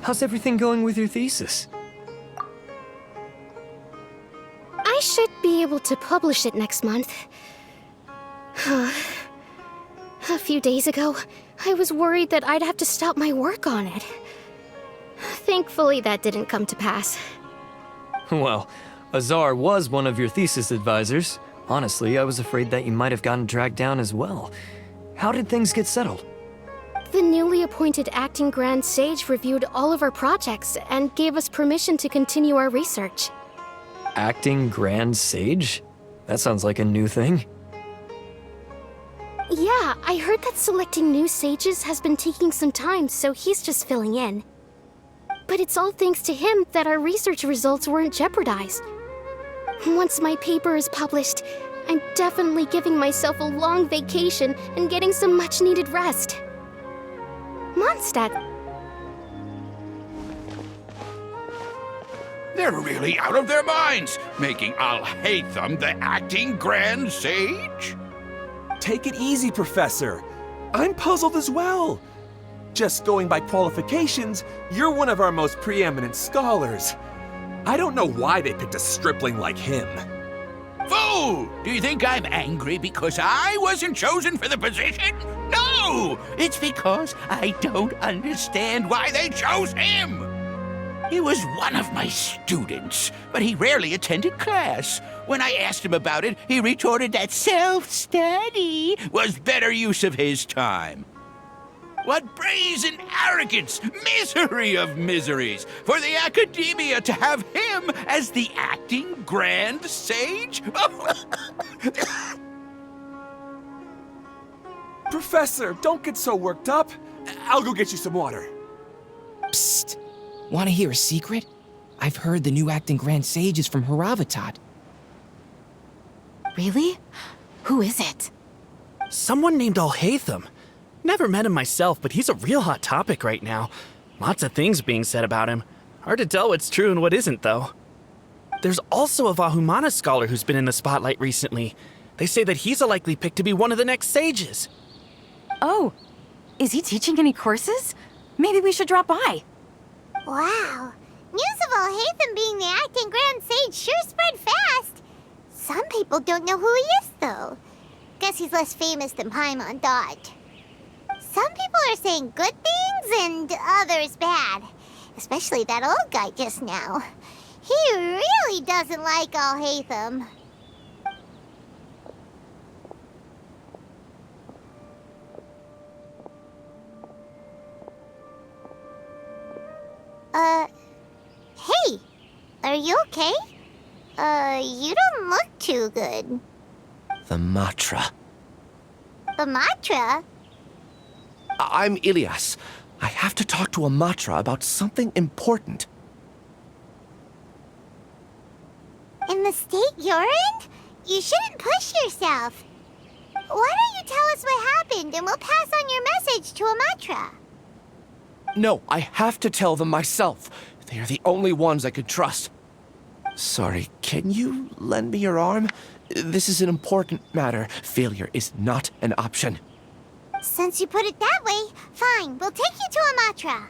How's everything going with your thesis? I should be able to publish it next month. A few days ago, I was worried that I'd have to stop my work on it. Thankfully, that didn't come to pass. Well, Azar was one of your thesis advisors. Honestly, I was afraid that you might have gotten dragged down as well. How did things get settled? The newly appointed acting Grand Sage reviewed all of our projects and gave us permission to continue our research. Acting Grand Sage? That sounds like a new thing. Yeah, I heard that selecting new sages has been taking some time, so he's just filling in. But it's all thanks to him that our research results weren't jeopardized. Once my paper is published, I'm definitely giving myself a long vacation and getting some much-needed rest. Mondstadt. They're really out of their minds, making Al-Haytham the acting Grand Sage? Take it easy, Professor. I'm puzzled as well. Just going by qualifications, you're one of our most preeminent scholars. I don't know why they picked a stripling like him. Fool! Do you think I'm angry because I wasn't chosen for the position? No! It's because I don't understand why they chose him! He was one of my students, but he rarely attended class. When I asked him about it, he retorted that self-study was better use of his time. What brazen arrogance, misery of miseries, for the academia to have him as the acting Grand Sage? Professor, don't get so worked up. I'll go get you some water. Psst. Want to hear a secret? I've heard the new acting Grand Sage is from Haravatat. Really? Who is it? Someone named Al-Haytham. Never met him myself, but he's a real hot topic right now. Lots of things being said about him. Hard to tell what's true and what isn't, though. There's also a Vahumana scholar who's been in the spotlight recently. They say that he's a likely pick to be one of the next sages. Oh, is he teaching any courses? Maybe we should drop by. Wow. News of Al-Haytham being the acting Grand Sage sure spread fast. Some people don't know who he is, though. Guess he's less famous than Paimon thought. Some people are saying good things and others bad. Especially that old guy just now. He really doesn't like Al-Haytham. Hey! Are you okay? You don't look too good. The Matra. The Matra? I'm Ilias. I have to talk to a Matra about something important. In the state you're in? You shouldn't push yourself. Why don't you tell us what happened and we'll pass on your message to a Matra? No, I have to tell them myself. They are the only ones I could trust. Sorry, can you lend me your arm? This is an important matter. Failure is not an option. Since you put it that way, fine, we'll take you to a Matra.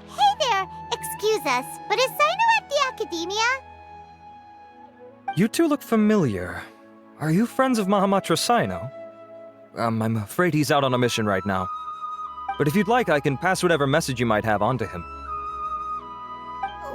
Hey there, excuse us, but is Sino at the Academia? You two look familiar. Are you friends of Mahamatra Sino? I'm afraid he's out on a mission right now. But if you'd like, I can pass whatever message you might have on to him.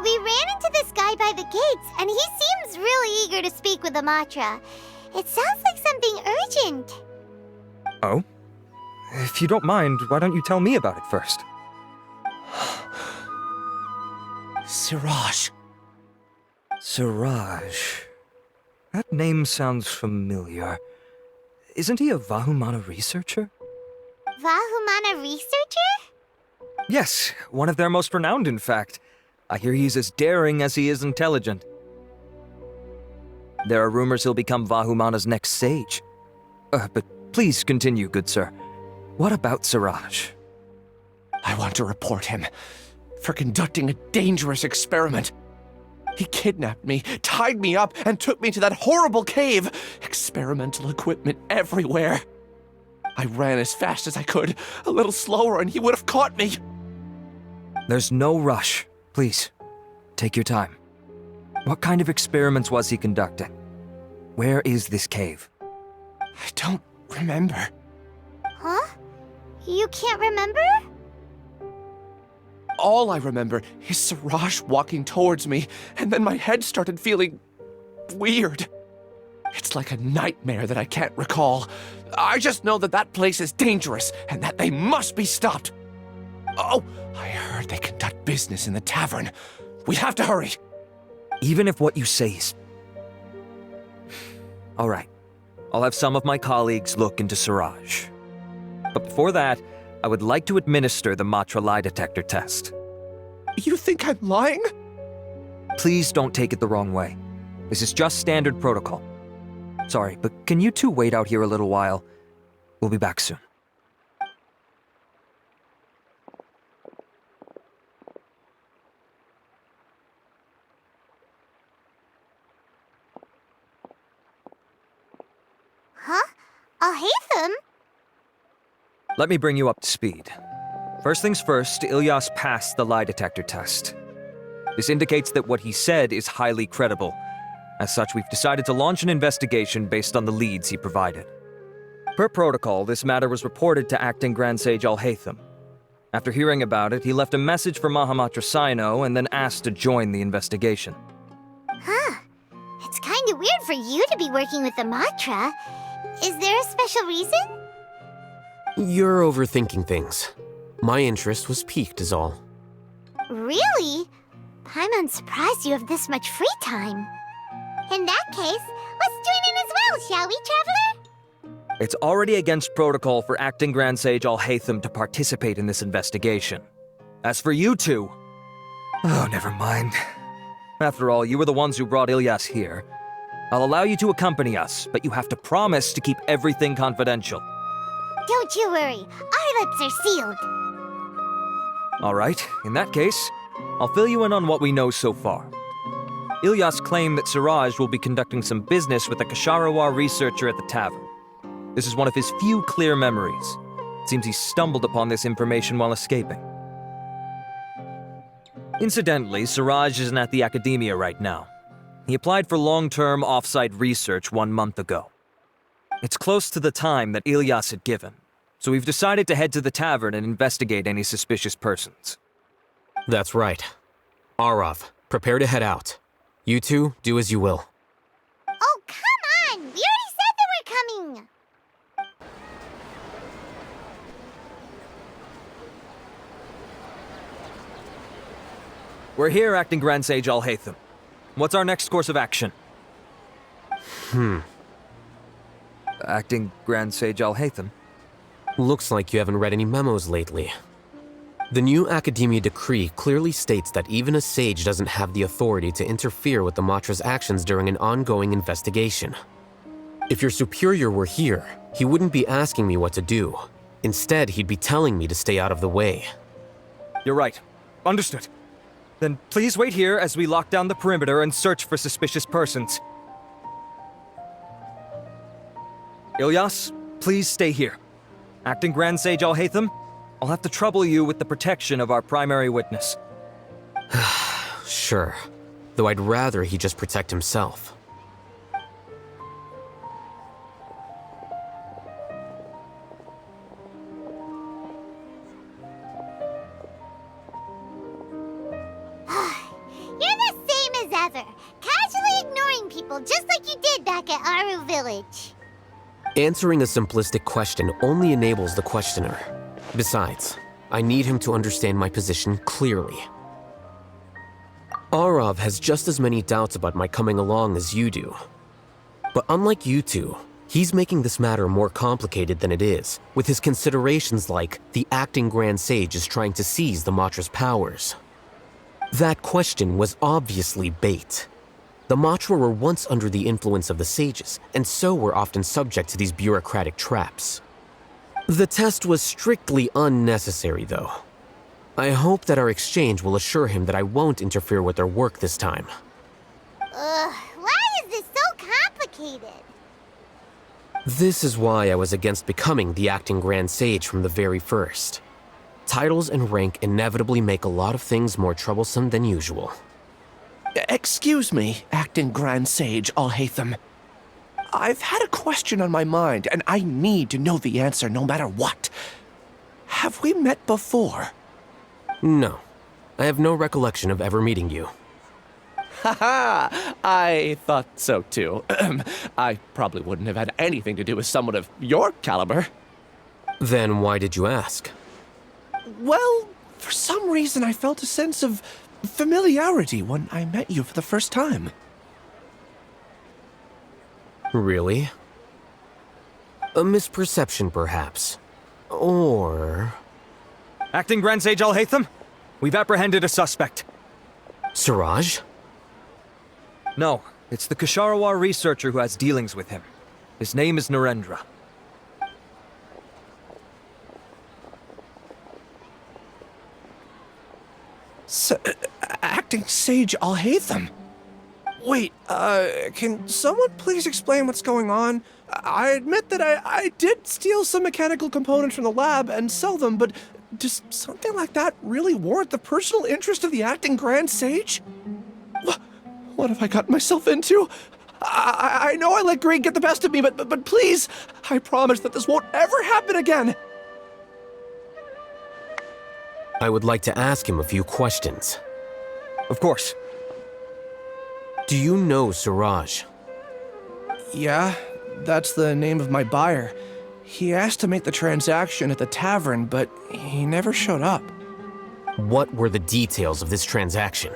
We ran into this guy by the gates, and he seems really eager to speak with the Matra. It sounds like something urgent. Oh? If you don't mind, why don't you tell me about it first? Siraj. Siraj. That name sounds familiar. Isn't he a Vahumana researcher? Vahumana researcher? Yes, one of their most renowned, in fact. I hear he's as daring as he is intelligent. There are rumors he'll become Vahumana's next sage. But please continue, good sir. What about Siraj? I want to report him. for conducting a dangerous experiment. He kidnapped me, tied me up, and took me to that horrible cave. Experimental equipment everywhere. I ran as fast as I could, a little slower, and he would have caught me. There's no rush. Please, take your time. What kind of experiments was he conducting? Where is this cave? I don't remember. Huh? You can't remember? All I remember is Siraj walking towards me, and then my head started feeling weird. It's like a nightmare that I can't recall. I just know that that place is dangerous, and that they must be stopped. Oh, I heard they conduct business in the tavern. We have to hurry. Even if what you say is... All right. I'll have some of my colleagues look into Siraj. But before that, I would like to administer the Matra lie detector test. You think I'm lying? Please don't take it the wrong way. This is just standard protocol. Sorry, but can you two wait out here a little while? We'll be back soon. Huh? Alhaitham? Let me bring you up to speed. First things first, Ilyas passed the lie detector test. This indicates that what he said is highly credible. As such, we've decided to launch an investigation based on the leads he provided. Per protocol, this matter was reported to Acting Grand Sage Alhaitham. After hearing about it, he left a message for Mahamatra Sino and then asked to join the investigation. Huh. It's kinda weird for you to be working with the Matra. Is there a special reason? You're overthinking things. My interest was piqued is all. Really? I'm surprised you have this much free time. In that case, let's join in as well, shall we, Traveler? It's already against protocol for Acting Grand Sage Alhaitham to participate in this investigation. As for you two... Oh, never mind. After all, you were the ones who brought Ilyas here. I'll allow you to accompany us, but you have to promise to keep everything confidential. Don't you worry, our lips are sealed. All right, in that case, I'll fill you in on what we know so far. Ilyas claimed that Siraj will be conducting some business with a Kasharawar researcher at the tavern. This is one of his few clear memories. It seems he stumbled upon this information while escaping. Incidentally, Siraj isn't at the academia right now. He applied for long-term off-site research 1 month ago. It's close to the time that Ilyas had given, so we've decided to head to the tavern and investigate any suspicious persons. That's right. Arav, prepare to head out. You two, do as you will. Oh, come on! We already said that we're coming! We're here, Acting Grand Sage Alhaitham. What's our next course of action? Acting Grand Sage Alhaitham? Looks like you haven't read any memos lately. The new Academia decree clearly states that even a sage doesn't have the authority to interfere with the Matra's actions during an ongoing investigation. If your superior were here, he wouldn't be asking me what to do. Instead, he'd be telling me to stay out of the way. You're right. Understood. Then please wait here as we lock down the perimeter and search for suspicious persons. Ilyas, please stay here. Acting Grand Sage Alhaitham, I'll have to trouble you with the protection of our primary witness. Sure. Though I'd rather he just protect himself. You're the same as ever, casually ignoring people just like you did back at Aru Village. Answering a simplistic question only enables the questioner. Besides, I need him to understand my position clearly. Arav has just as many doubts about my coming along as you do. But unlike you two, he's making this matter more complicated than it is, with his considerations like the Acting Grand Sage is trying to seize the Matra's powers. That question was obviously bait. The Matra were once under the influence of the sages, and so were often subject to these bureaucratic traps. The test was strictly unnecessary, though. I hope that our exchange will assure him that I won't interfere with their work this time. Why is this so complicated? This is why I was against becoming the acting Grand Sage from the very first. Titles and rank inevitably make a lot of things more troublesome than usual. Excuse me, acting Grand Sage Alhaitham. I've had a question on my mind, and I need to know the answer no matter what. Have we met before? No. I have no recollection of ever meeting you. Haha, I thought so too. I probably wouldn't have had anything to do with someone of your caliber. Then why did you ask? Well, for some reason I felt a sense of familiarity when I met you for the first time. Really? A misperception, perhaps. Or... Acting Grand Sage Alhaitham, we've apprehended a suspect. Siraj? No, it's the Ksharawar researcher who has dealings with him. His name is Narendra. Acting Sage Alhaitham? Wait, can someone please explain what's going on? I admit that I did steal some mechanical components from the lab and sell them, but does something like that really warrant the personal interest of the acting Grand Sage? What have I gotten myself into? I know I let greed get the best of me, but please, I promise that this won't ever happen again. I would like to ask him a few questions. Of course. Do you know Siraj? Yeah, that's the name of my buyer. He asked to make the transaction at the tavern, but he never showed up. What were the details of this transaction?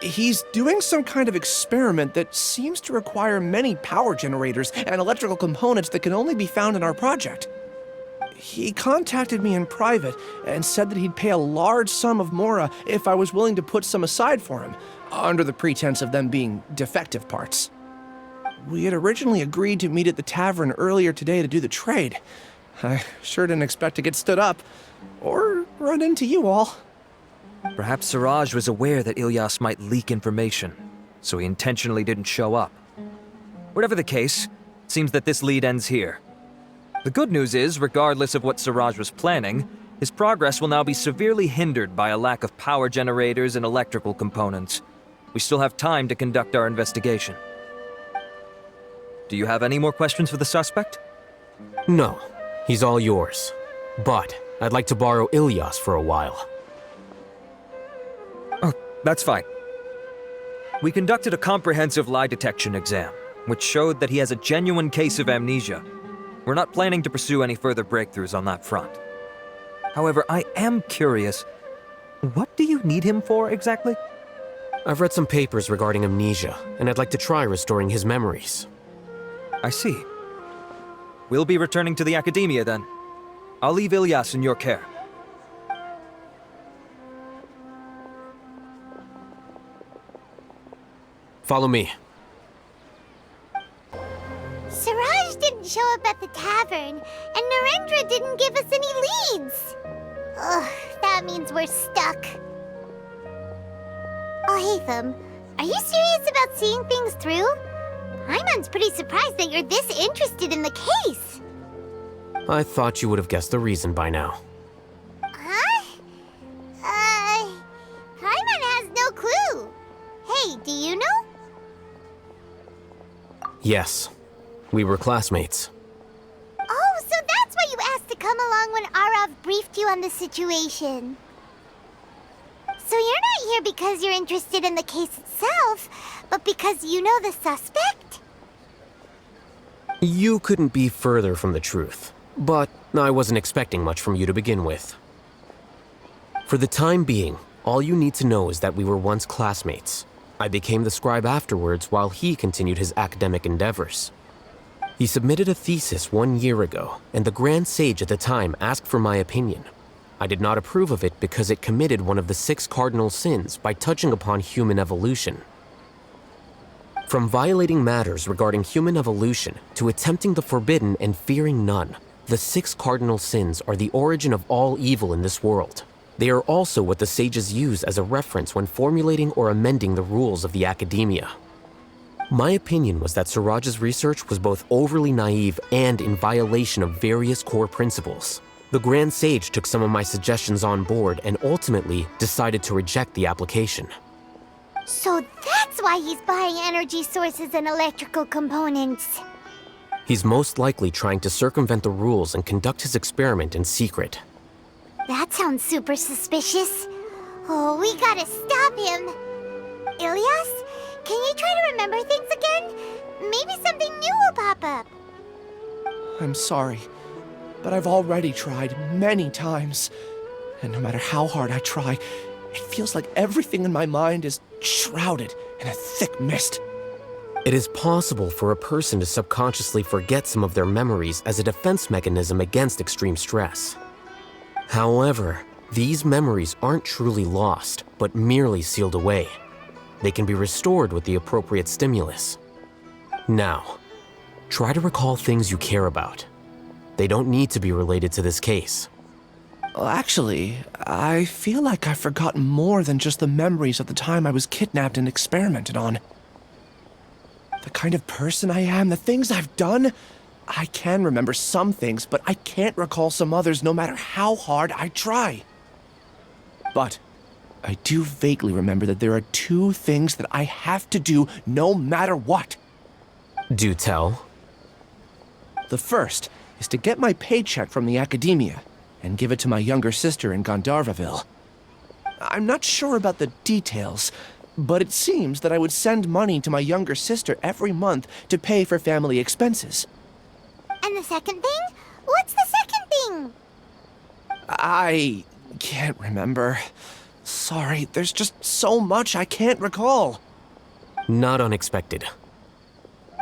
He's doing some kind of experiment that seems to require many power generators and electrical components that can only be found in our project. He contacted me in private and said that he'd pay a large sum of mora if I was willing to put some aside for him, under the pretense of them being defective parts. We had originally agreed to meet at the tavern earlier today to do the trade. I sure didn't expect to get stood up, or run into you all. Perhaps Siraj was aware that Ilyas might leak information, so he intentionally didn't show up. Whatever the case, it seems that this lead ends here. The good news is, regardless of what Siraj was planning, his progress will now be severely hindered by a lack of power generators and electrical components. We still have time to conduct our investigation. Do you have any more questions for the suspect? No, he's all yours. But I'd like to borrow Ilyas for a while. Oh, that's fine. We conducted a comprehensive lie detection exam, which showed that he has a genuine case of amnesia. We're not planning to pursue any further breakthroughs on that front. However, I am curious, what do you need him for exactly? I've read some papers regarding amnesia, and I'd like to try restoring his memories. I see. We'll be returning to the academia then. I'll leave Ilyas in your care. Follow me. Siraj didn't show up at the tavern, and Narendra didn't give us any leads. Ugh, that means we're stuck. Oh, Hatham, are you serious about seeing things through? Paimon's pretty surprised that you're this interested in the case. I thought you would have guessed the reason by now. Huh? Paimon has no clue. Hey, do you know? Yes, we were classmates. Oh, so that's why you asked to come along when Arav briefed you on the situation. So you're not here because you're interested in the case itself, but because you know the suspect? You couldn't be further from the truth, but I wasn't expecting much from you to begin with. For the time being, all you need to know is that we were once classmates. I became the scribe afterwards while he continued his academic endeavors. He submitted a thesis 1 year ago, and the Grand Sage at the time asked for my opinion. I did not approve of it because it committed one of the 6 cardinal sins by touching upon human evolution. From violating matters regarding human evolution to attempting the forbidden and fearing none, the 6 cardinal sins are the origin of all evil in this world. They are also what the sages use as a reference when formulating or amending the rules of the academia. My opinion was that Suraj's research was both overly naive and in violation of various core principles. The Grand Sage took some of my suggestions on board and ultimately decided to reject the application. So that's why he's buying energy sources and electrical components. He's most likely trying to circumvent the rules and conduct his experiment in secret. That sounds super suspicious. Oh, we gotta stop him. Ilias, can you try to remember things again? Maybe something new will pop up. I'm sorry, but I've already tried many times. And no matter how hard I try, it feels like everything in my mind is shrouded in a thick mist. It is possible for a person to subconsciously forget some of their memories as a defense mechanism against extreme stress. However, these memories aren't truly lost, but merely sealed away. They can be restored with the appropriate stimulus. Now, try to recall things you care about. They don't need to be related to this case. Well, actually, I feel like I've forgotten more than just the memories of the time I was kidnapped and experimented on. The kind of person I am, the things I've done, I can remember some things, but I can't recall some others no matter how hard I try. But I do vaguely remember that there are two things that I have to do no matter what. Do tell. The first is to get my paycheck from the academia and give it to my younger sister in Gandharvaville. I'm not sure about the details, but it seems that I would send money to my younger sister every month to pay for family expenses. And the second thing? What's the second thing? I can't remember. Sorry, there's just so much I can't recall. Not unexpected.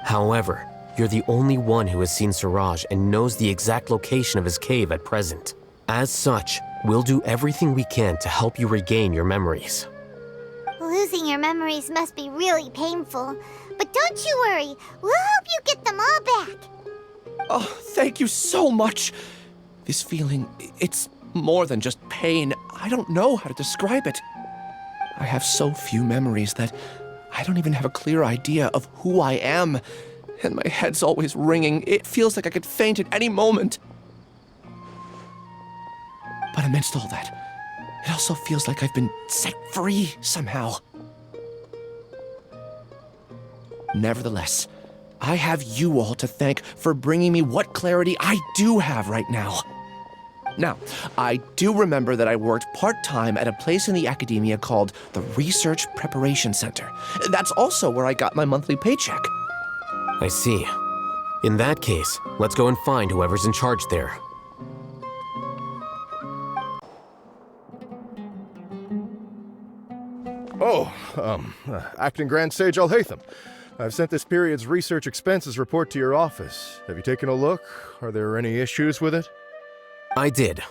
However, you're the only one who has seen Suraj and knows the exact location of his cave at present. As such, we'll do everything we can to help you regain your memories. Losing your memories must be really painful. But don't you worry, we'll help you get them all back. Oh, thank you so much. This feeling, it's more than just pain. I don't know how to describe it. I have so few memories that I don't even have a clear idea of who I am. And my head's always ringing. It feels like I could faint at any moment. But amidst all that, it also feels like I've been set free somehow. Nevertheless, I have you all to thank for bringing me what clarity I do have right now. Now, I do remember that I worked part-time at a place in the academia called the Research Preparation Center. That's also where I got my monthly paycheck. I see. In that case, let's go and find whoever's in charge there. Acting Grand Sage Alhaitham. I've sent this period's research expenses report to your office. Have you taken a look? Are there any issues with it? I did.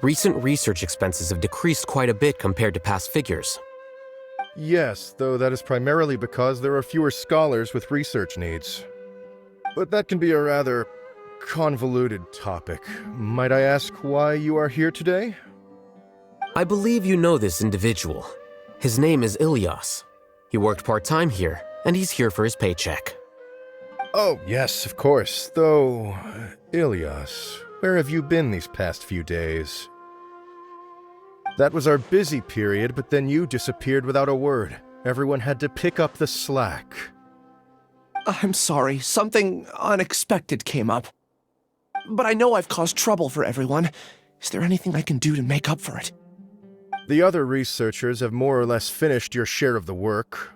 Recent research expenses have decreased quite a bit compared to past figures. Yes, though that is primarily because there are fewer scholars with research needs. But that can be a rather convoluted topic. Might I ask why you are here today? I believe you know this individual. His name is Ilias. He worked part-time here, and he's here for his paycheck. Oh, yes, of course. Though, Ilias, where have you been these past few days? That was our busy period, but then you disappeared without a word. Everyone had to pick up the slack. I'm sorry, something unexpected came up. But I know I've caused trouble for everyone. Is there anything I can do to make up for it? The other researchers have more or less finished your share of the work.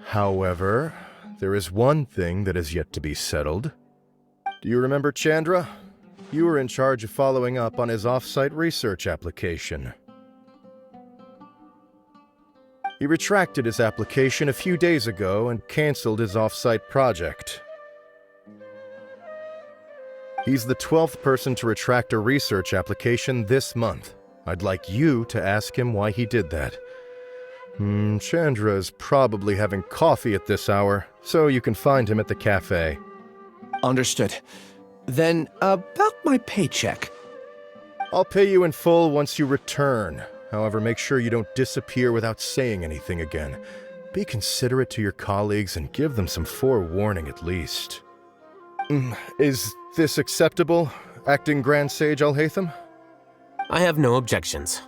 However, there is one thing that is yet to be settled. Do you remember Chandra? You were in charge of following up on his off-site research application. He retracted his application a few days ago and canceled his off-site project. He's the 12th person to retract a research application this month. I'd like you to ask him why he did that. Chandra is probably having coffee at this hour, so you can find him at the cafe. Understood. Then, about my paycheck. I'll pay you in full once you return. However, make sure you don't disappear without saying anything again. Be considerate to your colleagues and give them some forewarning at least. Is this acceptable, Acting Grand Sage Alhaitham? I have no objections.